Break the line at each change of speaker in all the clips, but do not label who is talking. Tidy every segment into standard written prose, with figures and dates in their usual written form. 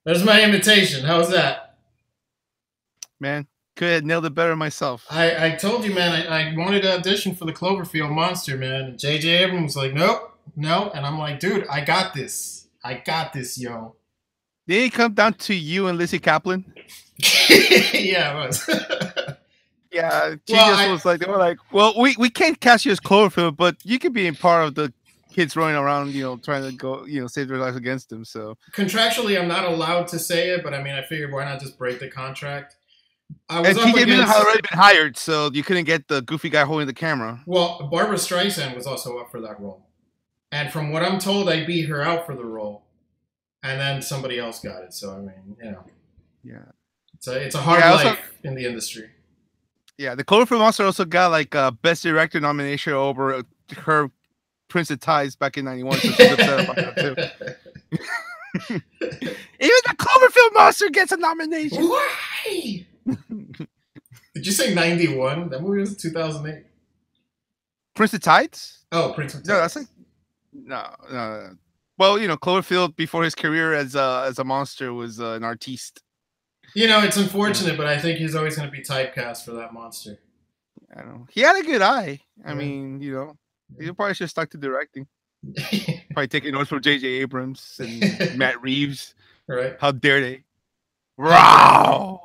There's my invitation. How's that?
Man, could have nailed it better myself.
I told you, man. I wanted to audition for the Cloverfield Monster, man. J.J. Abrams was like, nope, no, and I'm like, dude, I got this. I got this, yo.
Did it come down to you and Lizzie Kaplan?
Yeah, it was.
Yeah, she
Well,
just was like, they were like, well, we can't cast you as Cloverfield, but you could be in part of the kids running around, trying to go, save their lives against them. So,
contractually, I'm not allowed to say it, but I mean, I figured why not just break the contract? I was
and
up
TJ Miller had
against.
already been hired, so you couldn't get the goofy guy holding the camera.
Well, Barbara Streisand was also up for that role, and from what I'm told, I beat her out for the role, and then somebody else got it. So I mean,
Yeah.
it's a hard life in the industry.
Yeah, the Cloverfield Monster also got like a Best Director nomination over her Prince of Tides back in '91, so she's upset about that too. Even the Cloverfield Monster gets a nomination.
Why? Did you say 91? That movie was 2008.
Prince of Tides?
Oh, Prince of Tides.
No, that's like no. Well, Cloverfield before his career as a monster was an artiste.
It's unfortunate, but I think he's always going to be typecast for that monster.
I don't know. He had a good eye. I mean, he probably should have stuck to directing. Probably taking notes from J.J. Abrams and Matt Reeves.
Right?
How dare they? Wow.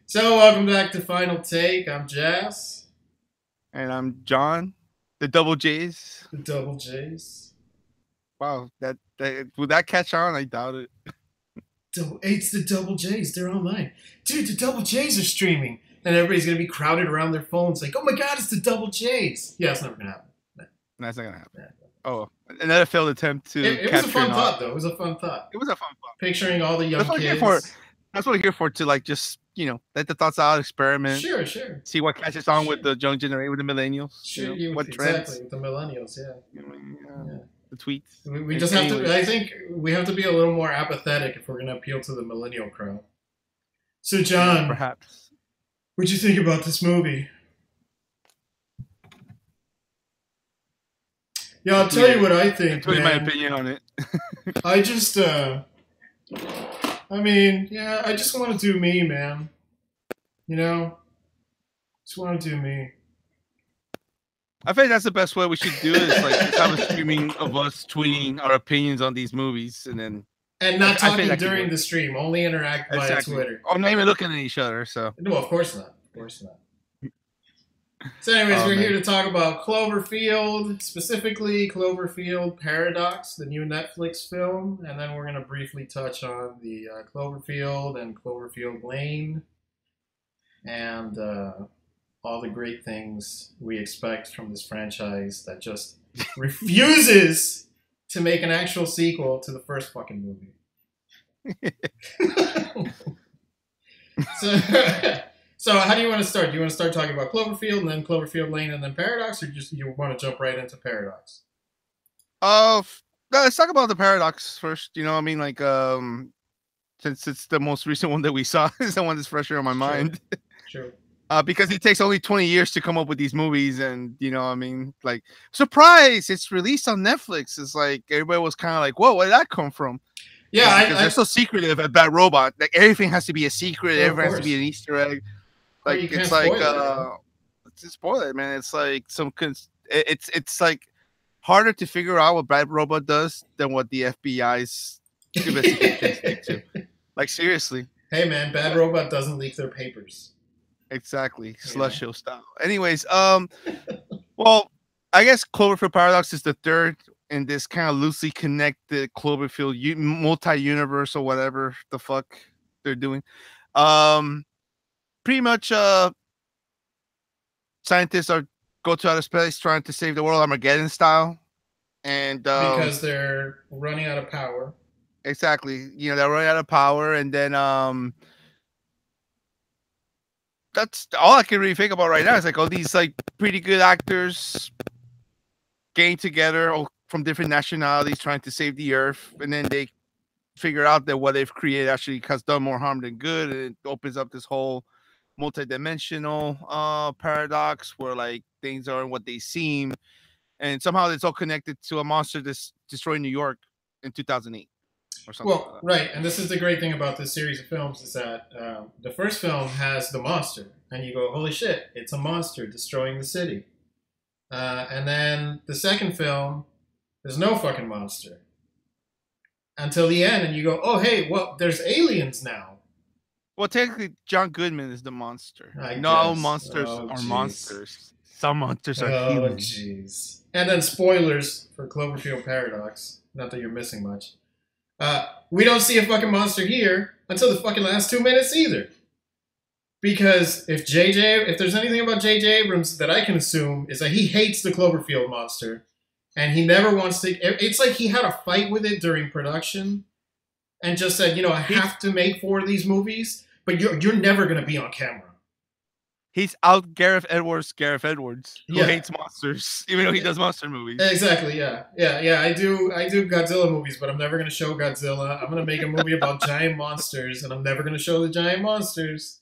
So, welcome back to Final Take. I'm Jas.
And I'm John. The double J's.
The double J's.
Wow, that would that catch on? I doubt it.
It's the double J's. They're online. Dude, the double J's are streaming. And everybody's going to be crowded around their phones like, oh my god, it's the double J's. Yeah, it's never going to happen.
No. That's not going to happen. Yeah. Oh, another failed attempt to
It was a fun thought, though. It was a fun thought.
It was a fun thought.
Picturing all the young kids.
That's what I'm here for, to like just, let the thoughts out, experiment.
Sure.
See what catches on with the young generation, with the millennials.
Sure,
what
exactly,
trends.
with the millennials, yeah.
The tweets.
We just have to, I think we have to be a little more apathetic if we're going to appeal to the millennial crowd. So, John.
Perhaps.
What'd you think about this movie? Yeah, I'll tell you what I think.
Tell you my opinion on it.
I just, I just want to do me, man. Just want to do me.
I think that's the best way we should do it. Is like just have a streaming of us tweeting our opinions on these movies, and
not talking during the stream. Only interact via Twitter.
Oh, not even looking at each other. So
no, of course not. So, anyways, we're here to talk about Cloverfield, specifically Cloverfield Paradox, the new Netflix film, and then we're going to briefly touch on the Cloverfield and Cloverfield Lane, and all the great things we expect from this franchise that just refuses to make an actual sequel to the first fucking movie. So how do you want to start? Do you want to start talking about Cloverfield and then Cloverfield Lane and then Paradox, or just you want to jump right into Paradox?
Let's talk about the Paradox first. Like since it's the most recent one that we saw, is the one that's fresher on my mind.
Sure.
Because it takes only 20 years to come up with these movies, and like, surprise, it's released on Netflix. It's like everybody was kind of like, whoa, where did that come from?
Yeah,
because they're so secretive at Bad Robot. Like, everything has to be a secret. Everything has to be an Easter egg. Like, it's like it's a spoiler, man. It's like it's like harder to figure out what Bad Robot does than what the FBI's investigations take to. Like, seriously.
Hey, man, Bad Robot doesn't leak their papers.
Exactly, slush show style. Anyways, well, I guess Cloverfield Paradox is the third in this kind of loosely connected Cloverfield multi-universe or whatever the fuck they're doing. Pretty much, scientists go to outer space trying to save the world, Armageddon style, and
because they're running out of power.
Exactly, they're running out of power, and then that's all I can really think about right now. It's like all these like pretty good actors getting together, all from different nationalities, trying to save the Earth, and then they figure out that what they've created actually has done more harm than good, and it opens up this whole multi-dimensional paradox where like things aren't what they seem, and somehow it's all connected to a monster that's destroyed New York in 2008. or something like
Well,
that.
right, and this is the great thing about this series of films is that the first film has the monster, and you go, "Holy shit, it's a monster destroying the city." And then the second film, there's no fucking monster until the end, and you go, "Oh, hey, well, there's aliens now."
Well, technically, John Goodman is the monster.
I
No
guess.
monsters
Oh,
are
jeez.
monsters. Some monsters are
Oh,
human.
jeez. And then spoilers for Cloverfield Paradox. Not that you're missing much. We don't see a fucking monster here until the fucking last 2 minutes either. Because if there's anything about J.J. Abrams that I can assume is that he hates the Cloverfield monster, and he never wants to. It's like he had a fight with it during production, and just said, I have to make 4 of these movies, but you're never gonna be on camera.
He's out Gareth Edwards, who
Yeah,
hates monsters, even though he does monster movies.
exactly. Yeah. I do Godzilla movies, but I'm never gonna show Godzilla. I'm gonna make a movie about giant monsters, and I'm never gonna show the giant monsters.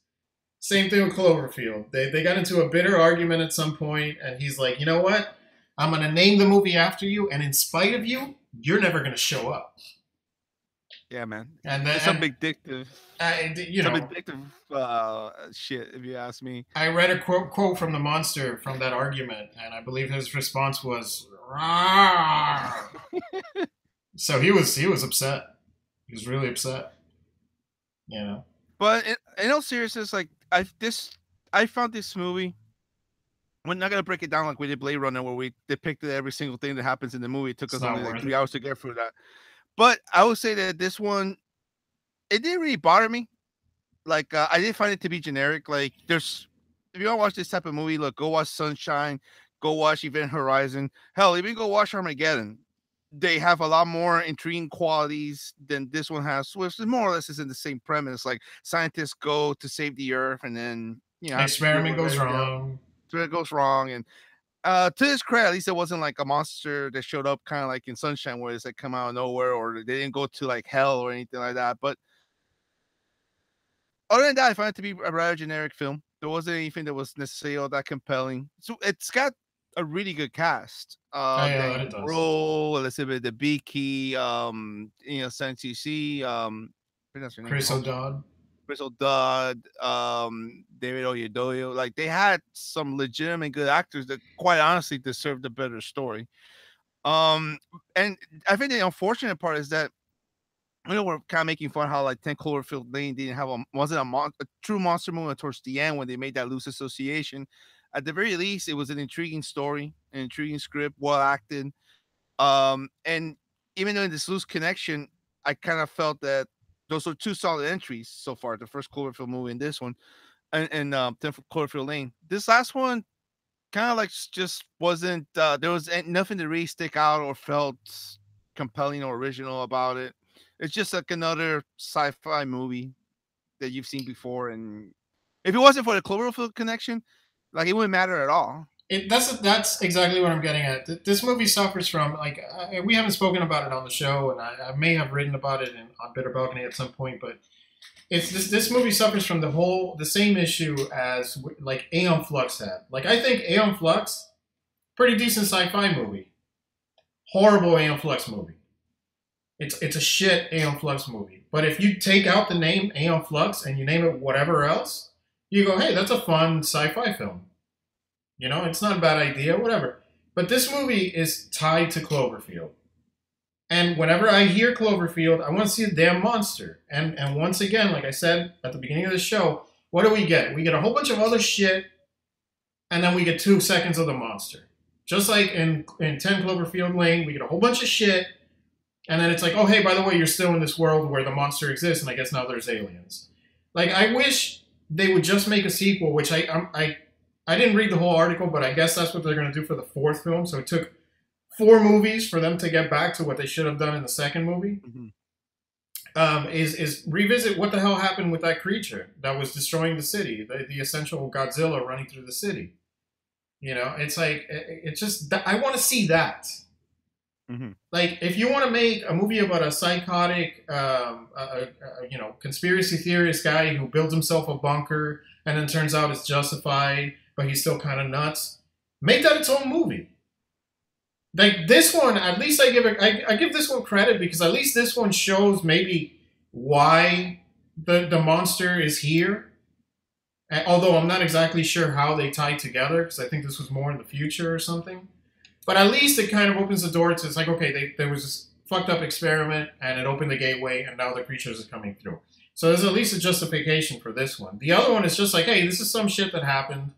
Same thing with Cloverfield. They got into a bitter argument at some point, and he's like, you know what? I'm going to name the movie after you, and in spite of you, you're never going to show up.
Yeah, man.
And then,
it's some addictive, shit, if you ask me.
I read a quote from the monster from that argument, and I believe his response was, "Rawr." So he was upset. He was really upset.
But in all seriousness, like I found this movie. We're not gonna break it down like we did Blade Runner, where we depicted every single thing that happens in the movie. It took us only like 3 hours to get through that. But I would say that this one, it didn't really bother me. Like I didn't find it to be generic. Like if you want to watch this type of movie, look, go watch Sunshine, go watch Event Horizon. Hell, even go watch Armageddon. They have a lot more intriguing qualities than this one has, which is more or less is in the same premise. Like scientists go to save the Earth, and then
experiment goes wrong.
So it goes wrong, and to his credit, at least it wasn't like a monster that showed up kind of like in Sunshine, where it's like come out of nowhere, or they didn't go to like hell or anything like that. But other than that, I find it to be a rather generic film. There wasn't anything that was necessarily all that compelling. So it's got a really good cast.
It does.
Elizabeth Debicki, Santi C,
Chris O'Dowd,
David Oyedoyo. Like they had some legitimate good actors that, quite honestly, deserved a better story. And I think the unfortunate part is that we're kind of making fun how like 10 Cloverfield Lane wasn't a true monster movie towards the end when they made that loose association. At the very least, it was an intriguing story, an intriguing script, well acted. And even though in this loose connection, I kind of felt that those were 2 solid entries so far. The first Cloverfield movie and this one, and 10 Cloverfield Lane. This last one kind of like just wasn't. There was nothing to really stick out or felt compelling or original about it. It's just like another sci-fi movie that you've seen before, and if it wasn't for the Cloverfield connection, like it wouldn't matter at all.
That's exactly what I'm getting at. This movie suffers from we haven't spoken about it on the show, and I may have written about it on Bitter Balcony at some point, but it's this movie suffers from the same issue as like Aeon Flux had. Like I think Aeon Flux, pretty decent sci-fi movie, horrible Aeon Flux movie. It's a shit Aeon Flux movie. But if you take out the name Aeon Flux and you name it whatever else, you go, hey, that's a fun sci-fi film. It's not a bad idea, whatever. But this movie is tied to Cloverfield. And whenever I hear Cloverfield, I want to see a damn monster. And once again, like I said at the beginning of the show, what do we get? We get a whole bunch of other shit, and then we get 2 seconds of the monster. Just like in 10 Cloverfield Lane, we get a whole bunch of shit, and then it's like, oh, hey, by the way, you're still in this world where the monster exists, and I guess now there's aliens. Like, I wish they would just make a sequel, which I didn't read the whole article, but I guess that's what they're going to do for the 4th film. So it took 4 movies for them to get back to what they should have done in the 2nd movie. Mm-hmm. Is revisit what the hell happened with that creature that was destroying the city, the essential Godzilla running through the city. It's like, it's just, I want to see that. Mm-hmm. Like, if you want to make a movie about a psychotic, conspiracy theorist guy who builds himself a bunker and then turns out it's justified, but he's still kind of nuts, make that its own movie. like this one, at least I give this one credit because at least this one shows maybe why the monster is here. Although I'm not exactly sure how they tie together because I think this was more in the future or something. But at least it kind of opens the door to it's like okay, there was this fucked up experiment and it opened the gateway and now the creatures are coming through. So there's at least a justification for this one. The other one is just like hey, this is some shit that happened,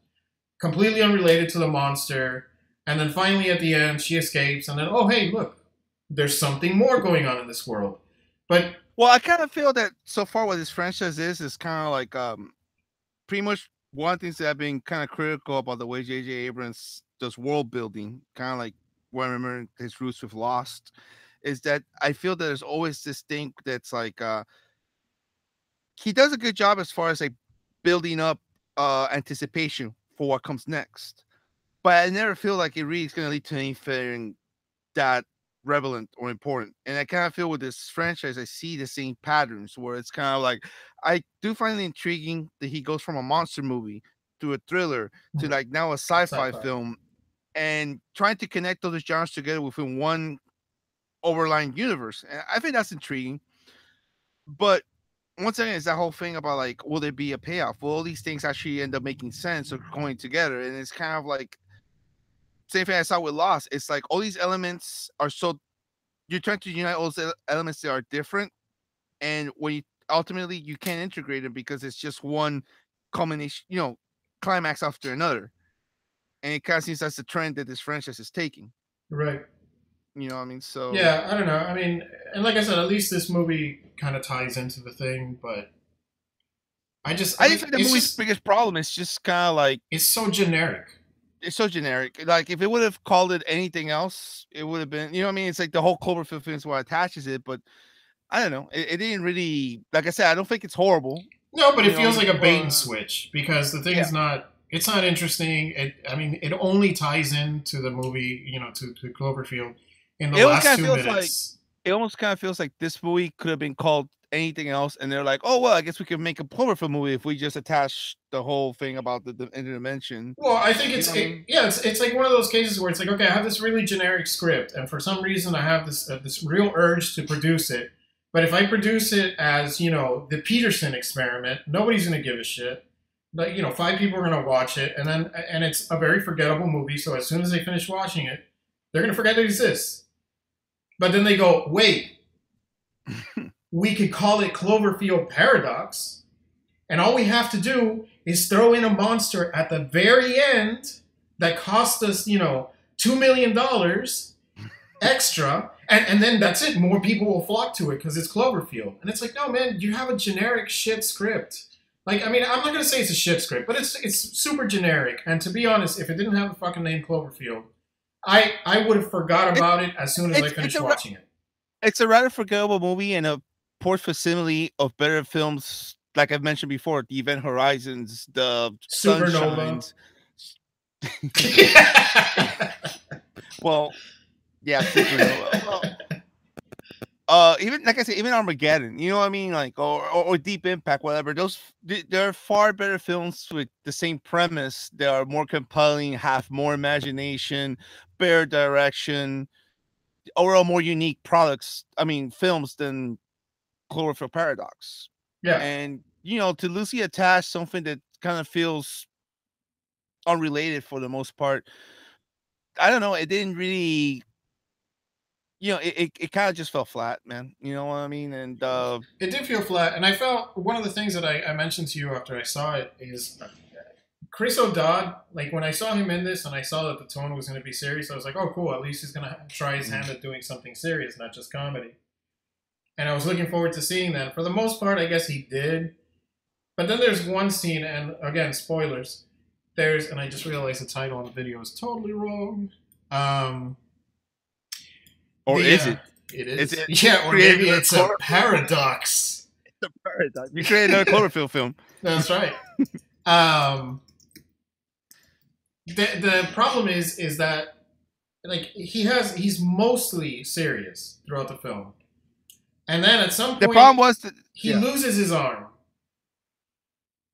completely unrelated to the monster. And then finally at the end, she escapes, and then, oh, hey, look, there's something more going on in this world. But
well, I kind of feel that so far what this franchise is kind of like pretty much one of the things that I've been kind of critical about the way J.J. Abrams does world building, kind of like where I remember his roots with Lost, is that I feel that there's always this thing that's like he does a good job as far as like building up anticipation for what comes next. But I never feel like it really is going to lead to anything that relevant or important. And I kind of feel with this franchise, I see the same patterns where it's kind of like I do find it intriguing that he goes from a monster movie to a thriller to like now a sci-fi film and trying to connect those genres together within one overlying universe. And I think that's intriguing. But once again, it's that whole thing about like, will there be a payoff? Will all these things actually end up making sense or going together? And it's kind of like same thing I saw with Lost. It's like all these elements are so you're trying to unite all those elements that are different, and when you ultimately you can't integrate them because it's just one combination, climax after another. And it kind of seems that's the trend that this franchise is taking.
right,
You know what I mean? So
yeah, I don't know. I mean, and like I said, at least this movie kind of ties into the thing, but I
think the movie's biggest problem is just kind of like
it's so generic.
It's so generic. Like if it would have called it anything else, it would have been, you know what I mean? It's like the whole Cloverfield thing is what attaches it, but I don't know. It didn't really, like I said, I don't think it's horrible.
No, but it feels like a bait and switch because the thing is not. It's not interesting. It only ties into the movie, to Cloverfield in the last 2 minutes.
It almost kind of feels like this movie could have been called anything else, and they're like, oh well, I guess we could make a Cloverfield movie if we just attach the whole thing about the interdimension.
Well, I think it's like one of those cases where it's like, okay, I have this really generic script, and for some reason I have this real urge to produce it. But if I produce it as the Peterson experiment, nobody's gonna give a shit. But 5 people are gonna watch it, and it's a very forgettable movie. So as soon as they finish watching it, they're gonna forget it exists. But then they go, wait. We could call it Cloverfield Paradox, and all we have to do is throw in a monster at the very end that cost us, $2 million extra, and then that's it. More people will flock to it because it's Cloverfield. And it's like, no, man, you have a generic shit script. Like, I mean, I'm not going to say it's a shit script, but it's super generic. And to be honest, if it didn't have the fucking name Cloverfield, I would have forgot about it as soon as I finished watching it.
It's a rather forgettable movie and a poor facsimile of better films, like I've mentioned before, the Event Horizons, the
Supernova.
Well, yeah, Supernova. Even like I said, even Armageddon, you know what I mean, like or Deep Impact, whatever. There are far better films with the same premise. They are more compelling, have more imagination, better direction, overall more unique films than Cloverfield Paradox.
Yeah.
And to loosely attach something that kind of feels unrelated for the most part, I don't know, it didn't really it kind of just fell flat, man. You know what I mean? And
it did feel flat. And I felt one of the things that I mentioned to you after I saw it is Chris O'Dowd, like when I saw him in this and I saw that the tone was going to be serious, I was like, oh, cool. At least he's going to try his hand at doing something serious, not just comedy. And I was looking forward to seeing that. For the most part, I guess he did. But then there's one scene, and again, spoilers. And I just realized the title on the video is totally wrong.
Or is it?
It is. Yeah, or maybe it's a paradox.
It's a paradox. You create another Cloverfield film.
That's right. The problem is that like he's mostly serious throughout the film, and then at some point
the problem was that
he loses his arm.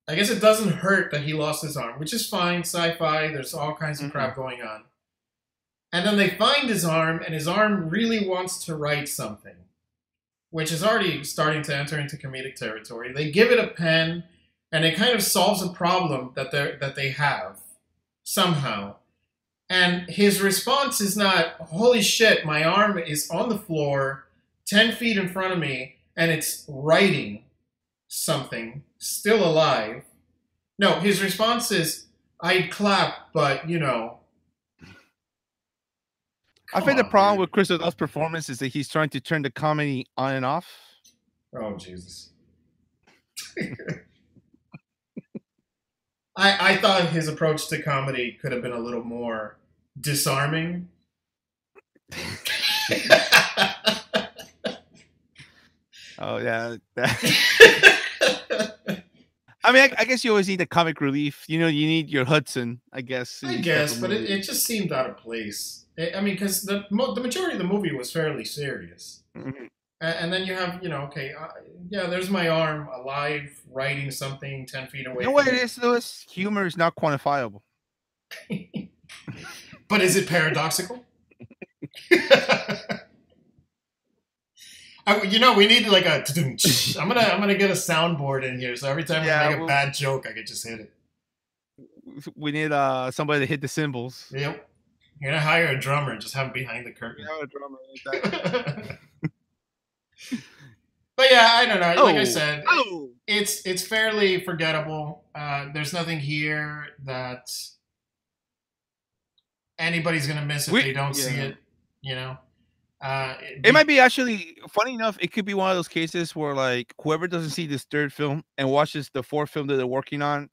I guess it doesn't hurt that he lost his arm, which is fine. Sci-fi. There's all kinds of crap going on. And then they find his arm, and his arm really wants to write something, which is already starting to enter into comedic territory. They give it a pen, and it kind of solves a problem that they have somehow. And his response is not, holy shit, my arm is on the floor, 10 feet in front of me, and it's writing something, still alive. No, his response is, I'd clap, but, you know.
I think the problem with Chris O'Donnell's performance is that he's trying to turn the comedy on and off.
Oh, Jesus. I thought his approach to comedy could have been a little more disarming.
Oh, yeah. I mean, I guess you always need a comic relief. You know, you need your Hudson, I guess.
I guess, but it just seemed out of place. I mean, because the majority of the movie was fairly serious. Mm-hmm. And then you have, you know, okay, yeah, there's my arm alive, writing something 10 feet away.
You know what it is, Louis? Humor is not quantifiable.
But is it paradoxical? You know, we need like a. I'm gonna get a soundboard in here, so every time we make a bad joke, I could just hit it.
We need somebody to hit the cymbals.
Yep. You're gonna hire a drummer and just have him behind the curtain.
Yeah, a drummer. Exactly.
But yeah, I don't know. Like I said, it's fairly forgettable. There's nothing here that anybody's gonna miss if they don't see it. You know.
It might be actually funny enough. It could be one of those cases where like whoever doesn't see this third film and watches the fourth film that they're working on,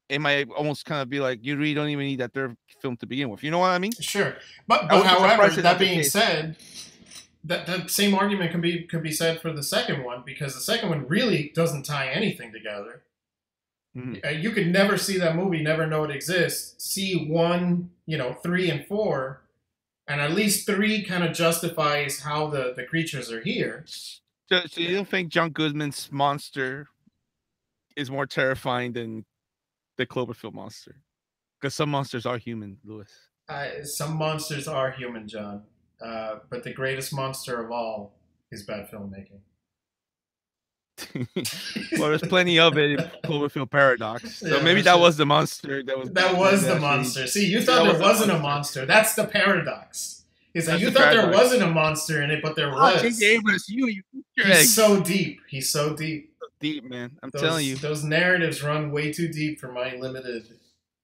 it might almost kind of be like you really don't even need that third film to begin with. You know what I mean?
Sure, but however, that being said, that same argument can be said for the second one because the second one really doesn't tie anything together. Mm-hmm. You could never see that movie, never know it exists. See 1, 3, and 4. And at least 3 kind of justifies how the creatures are here.
So you don't think John Goodman's monster is more terrifying than the Cloverfield monster? Because some monsters are human, Louis.
Some monsters are human, John. But the greatest monster of all is bad filmmaking.
Well, there's plenty of it in Cloverfield Paradox. So maybe that was the monster.
That was the monster. See, you thought there wasn't a monster. That's the paradox. Is that you thought there wasn't a monster in it, but there was.
J.J. Abrams,
he's so deep. He's so deep.
Deep, man. I'm telling you.
Those narratives run way too deep for my limited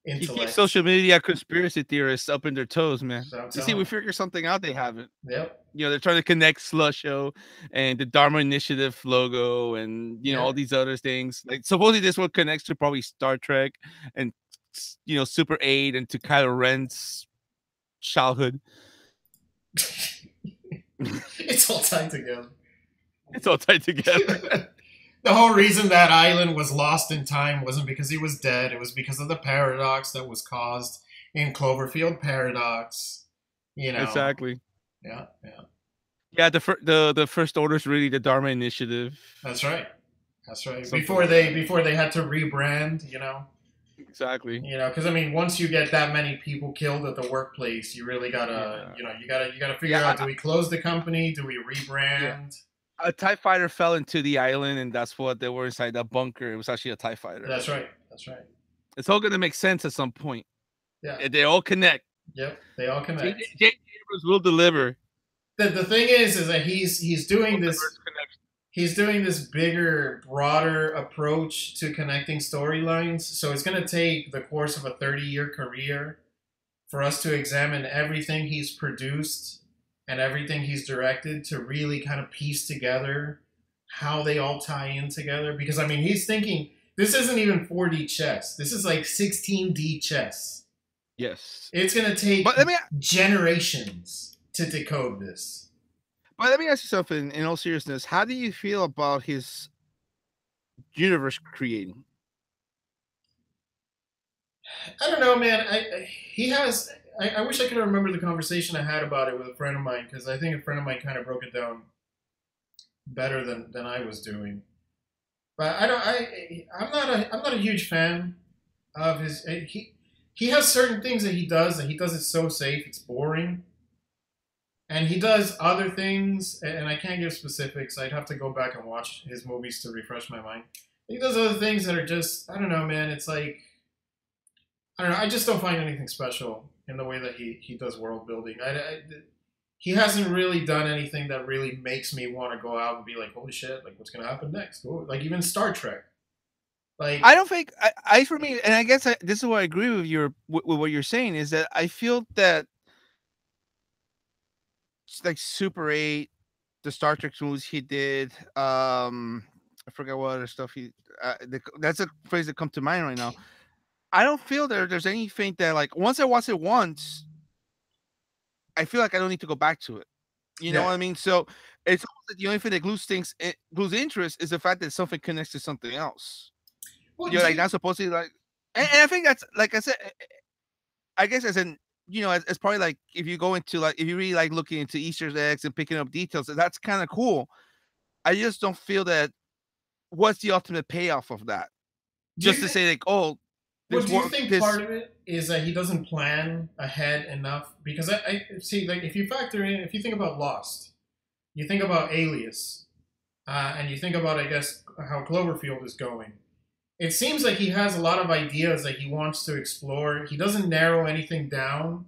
intellect.
You keep social media conspiracy theorists up in their toes, man. You see, we figure something out they haven't.
Yep.
You know, they're trying to connect Slush Show and the Dharma Initiative logo and, all these other things. Like, supposedly this one connects to probably Star Trek and, Super 8 and to Kylo Ren's childhood.
It's all tied together.
It's all tied together.
The whole reason that island was lost in time wasn't because he was dead. It was because of the paradox that was caused in Cloverfield Paradox.
Exactly.
Yeah.
Yeah, the first order is really the Dharma Initiative.
That's right. Before they had to rebrand,
Exactly.
Because I mean, once you get that many people killed at the workplace, you really gotta, you gotta figure out: do we close the company? Do we rebrand?
Yeah. A TIE fighter fell into the island, and that's what they were inside that bunker. It was actually a TIE fighter.
That's right.
It's all gonna make sense at some point.
Yeah,
they all connect.
Yep, they all connect.
J.J. Abrams will deliver.
The thing is that he's doing this. He's doing this bigger, broader approach to connecting storylines. So it's going to take the course of a 30-year career for us to examine everything he's produced and everything he's directed to really kind of piece together how they all tie in together. Because, I mean, he's thinking, this isn't even 4D chess. This is like 16D chess.
Yes.
It's going to take generations to decode this.
But let me ask you something in all seriousness. How do you feel about his universe creating?
I don't know, man. I wish I could remember the conversation I had about it with a friend of mine, because I think a friend of mine kind of broke it down better than I was doing. But I'm not a huge fan of his. he has certain things that he does it so safe it's boring, and he does other things, and I can't give specifics. I'd have to go back and watch his movies to refresh my mind. He does other things that are just, I don't know, man. It's like, I don't know. I just don't find anything special in the way that he does world building. He hasn't really done anything that really makes me want to go out and be like, holy shit, like what's gonna happen next? Like even Star Trek. Like
I don't think I for me, and I guess this is what I agree with with what you're saying is that I feel that like Super 8, the Star Trek movies he did, I forgot what other stuff that's a phrase that comes to mind right now. I don't feel there's anything that like once I watch it once, I feel like I don't need to go back to it. You know what
yeah.
I mean? So it's almost like the only thing that glues interest is the fact that something connects to something else.
Well,
You're
do
like
you,
not supposed to like, and I think that's like I said. I guess as in as probably like if you go into like if you really like looking into Easter eggs and picking up details, that's kind of cool. I just don't feel that. What's the ultimate payoff of that?
do
Just
you
to
think?
say like, oh,
Well,
this
do you
work,
think
this.
part of it is that he doesn't plan ahead enough? Because I see, like, if you factor in, if you think about Lost, you think about Alias, and you think about, I guess, how Cloverfield is going. It seems like he has a lot of ideas that he wants to explore. He doesn't narrow anything down.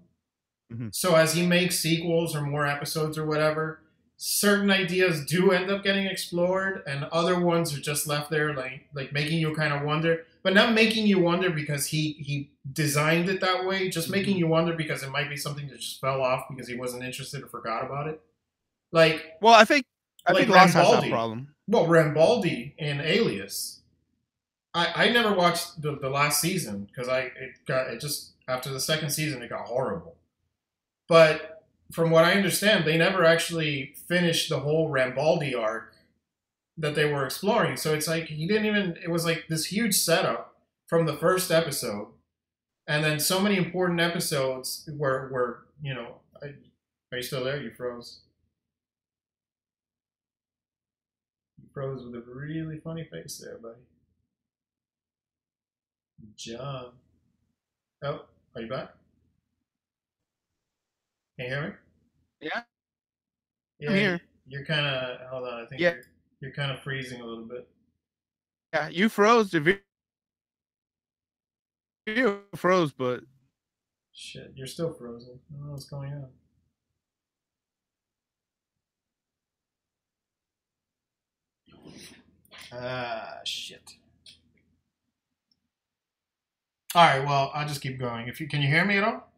Mhm.
So as he makes sequels or more episodes or whatever, certain ideas do end up getting explored, and other ones are just left there, like making you kind of wonder, but not making you wonder because he designed it that way. Just making you wonder because it might be something that just fell off because he wasn't interested or forgot about it. Like
Well, I think Lost has that
Rambaldi.
problem.
Well, Rambaldi in Alias. I never watched the last season because it just after the second season it got horrible. But from what I understand, they never actually finished the whole Rambaldi arc that they were exploring. So it's like he didn't even. It was like this huge setup from the first episode, and then so many important episodes were are you still there? You froze. You froze with a really funny face there, buddy. John. Oh, are you back? Can you hear me?
Yeah, I'm
Yeah,
here.
you're kind of. Hold on, I think
Yeah,
you're kind of freezing a little bit.
yeah. You froze. The video froze, but
Shit, you're still frozen. I don't know what's going on. Shit. All right, well, I'll just keep going. If you can you hear me at all?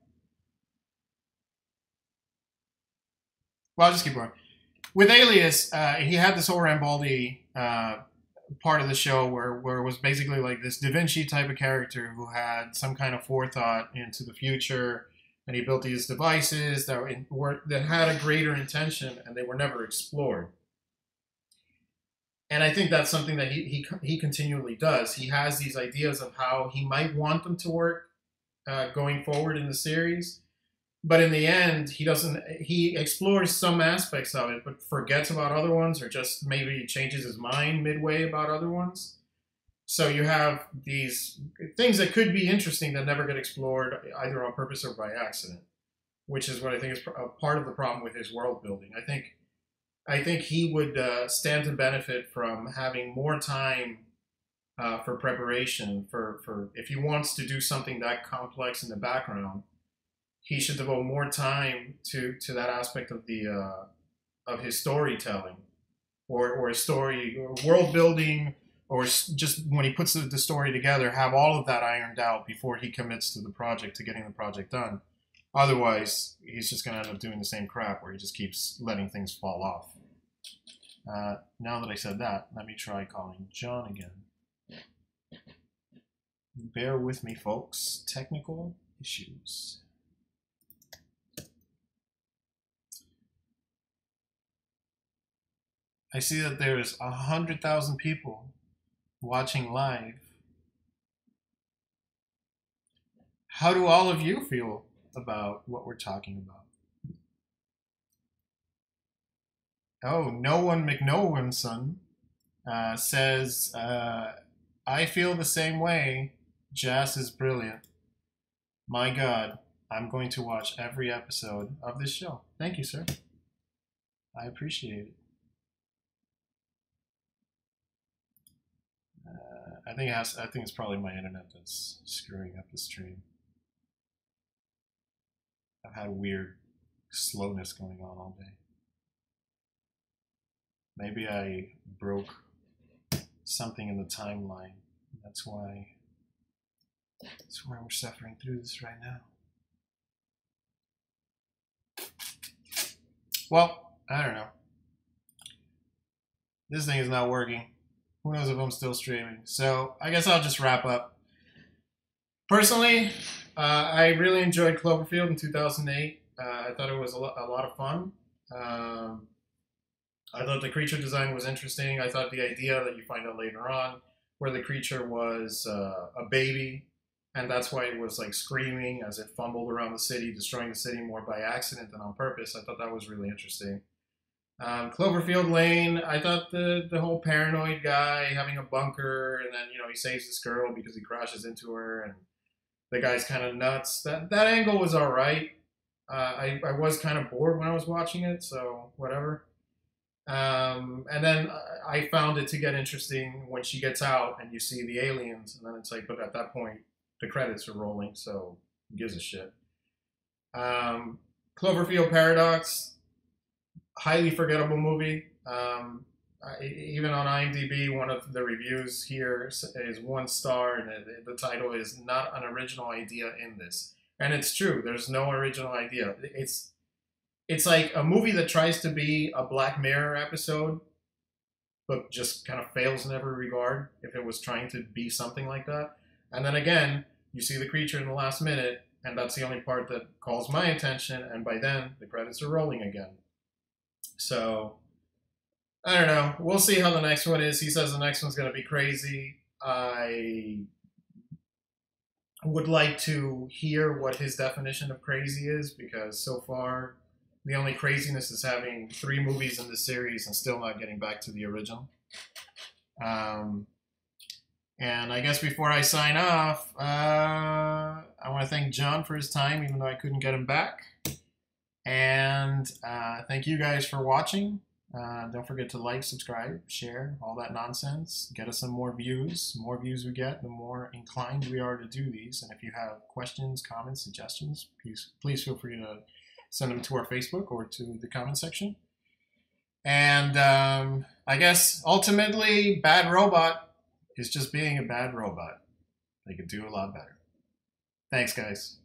Well, I'll just keep going. With Alias, he had this whole Rambaldi part of the show where it was basically like this Da Vinci type of character who had some kind of forethought into the future, and he built these devices that had a greater intention, and they were never explored. And I think that's something that he continually does. He has these ideas of how he might want them to work going forward in the series, but in the end, he doesn't. He explores some aspects of it, but forgets about other ones, or just maybe changes his mind midway about other ones. So you have these things that could be interesting that never get explored either on purpose or by accident, which is what I think is a part of the problem with his world building. I think he would stand to benefit from having more time for preparation. For if he wants to do something that complex in the background, he should devote more time to that aspect of his storytelling, or his story, or world building, or just when he puts the story together, have all of that ironed out before he commits to the project, to getting the project done. Otherwise, he's just going to end up doing the same crap where he just keeps letting things fall off. Now that I said that, let me try calling John again. Bear with me, folks. Technical issues. I see that there's 100,000 people watching live. How do all of you feel about what we're talking about? Oh, no one McNowanson says, I feel the same way. Jas is brilliant. My God, I'm going to watch every episode of this show. Thank you, sir. I appreciate it. I think it has. I think it's probably my internet that's screwing up the stream. I've had weird slowness going on all day. Maybe I broke something in the timeline. That's why. That's why we're suffering through this right now. Well, I don't know. This thing is not working. Who knows if I'm still streaming? So I guess I'll just wrap up. Personally, I really enjoyed Cloverfield in 2008. I thought it was a lot of fun. Um, I thought the creature design was interesting. I thought the idea that you find out later on, where the creature was a baby, and that's why it was like screaming as it fumbled around the city, destroying the city more by accident than on purpose. I thought that was really interesting. Cloverfield Lane, I thought the whole paranoid guy having a bunker, and then he saves this girl because he crashes into her, and the guy's kind of nuts. That angle was all right. I was kind of bored when I was watching it, so whatever. And then I found it to get interesting when she gets out and you see the aliens, and then it's like, but at that point the credits are rolling, so who gives a shit? Cloverfield Paradox, highly forgettable movie. Even on IMDb, one of the reviews here is 1 star, and the title is "Not an original idea in this," and it's true. There's no original idea. It's like a movie that tries to be a Black Mirror episode, but just kind of fails in every regard. If it was trying to be something like that, and then again, you see the creature in the last minute, and that's the only part that calls my attention. And by then, the credits are rolling again. So I don't know. We'll see how the next one is. He says the next one's going to be crazy. I would like to hear what his definition of crazy is, because so far the only craziness is having 3 movies in the series and still not getting back to the original. And I guess before I sign off, I want to thank John for his time, even though I couldn't get him back. And thank you guys for watching. Don't forget to like, subscribe, share, all that nonsense. Get us some more views. The more views we get, the more inclined we are to do these. And if you have questions, comments, suggestions, please feel free to send them to our Facebook or to the comment section. And I guess ultimately, Bad Robot is just being a bad robot. They could do a lot better. Thanks, guys.